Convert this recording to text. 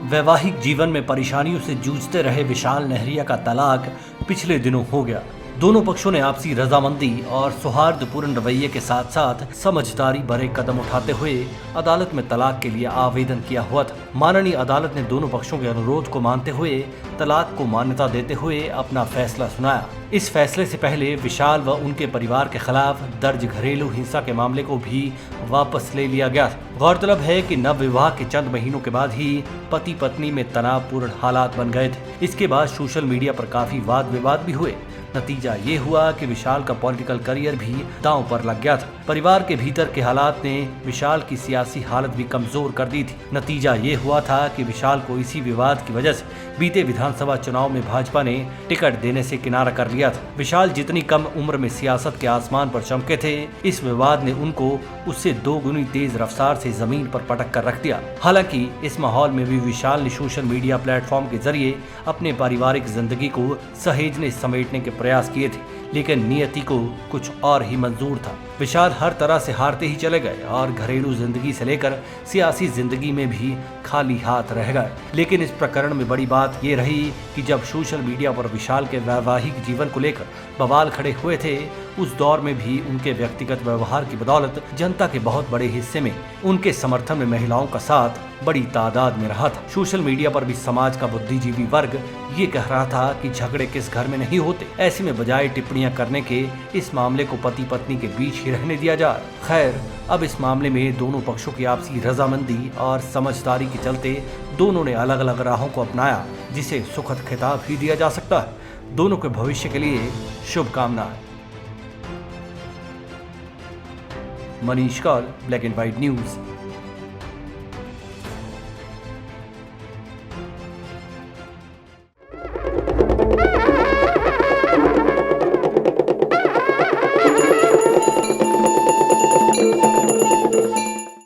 वैवाहिक जीवन में परेशानियों से जूझते रहे विशाल नेहरिया का तलाक पिछले दिनों हो गया। दोनों पक्षों ने आपसी रजामंदी और सौहार्दपूर्ण रवैये के साथ साथ समझदारी भरे कदम उठाते हुए अदालत में तलाक के लिए आवेदन किया हुआ था। माननीय अदालत ने दोनों पक्षों के अनुरोध को मानते हुए तलाक को मान्यता देते हुए अपना फैसला सुनाया। इस फैसले से पहले विशाल व उनके परिवार के खिलाफ दर्ज घरेलू हिंसा के मामले को भी वापस ले लिया गया। गौरतलब है कि नव विवाह के चंद महीनों के बाद ही पति पत्नी में तनावपूर्ण हालात बन गए थे। इसके बाद सोशल मीडिया पर काफी वाद विवाद भी हुए। नतीजा ये हुआ कि विशाल का पॉलिटिकल करियर भी दांव पर लग गया था। परिवार के भीतर के हालात ने विशाल की सियासी हालत भी कमजोर कर दी थी। नतीजा ये हुआ था कि विशाल को इसी विवाद की वजह से बीते विधानसभा चुनाव में भाजपा ने टिकट देने से किनारा कर लिया था। विशाल जितनी कम उम्र में सियासत के आसमान पर चमके थे, इस विवाद ने उनको उससे 2 गुनी तेज रफ्तार से जमीन पर पटक कर रख दिया। हालांकि इस माहौल में भी विशाल ने सोशल मीडिया प्लेटफॉर्म के जरिए अपने पारिवारिक जिंदगी को सहेजने समेटने के प्रयास किए थे, लेकिन नियति को कुछ और ही मंजूर था। विशाल हर तरह से हारते ही चले गए और घरेलू जिंदगी से लेकर सियासी जिंदगी में भी खाली हाथ रह गए। लेकिन इस प्रकरण में बड़ी बात ये रही कि जब सोशल मीडिया पर विशाल के वैवाहिक जीवन को लेकर बवाल खड़े हुए थे, उस दौर में भी उनके व्यक्तिगत व्यवहार की बदौलत जनता के बहुत बड़े हिस्से में उनके समर्थन में महिलाओं का साथ बड़ी तादाद में रहा था। सोशल मीडिया पर भी समाज का बुद्धिजीवी वर्ग ये कह रहा था कि झगड़े किस घर में नहीं होते। ऐसे में बजाय टिप्पणियां करने के इस मामले को पति पत्नी के बीच ही रहने दिया जाए। खैर, अब इस मामले में दोनों पक्षों की आपसी रजामंदी और समझदारी के चलते दोनों ने अलग अलग राहों को अपनाया, जिसे सुखद खिताब ही दिया जा सकता है। दोनों के भविष्य के लिए शुभकामनाएं। Manish Kaul, black and white news.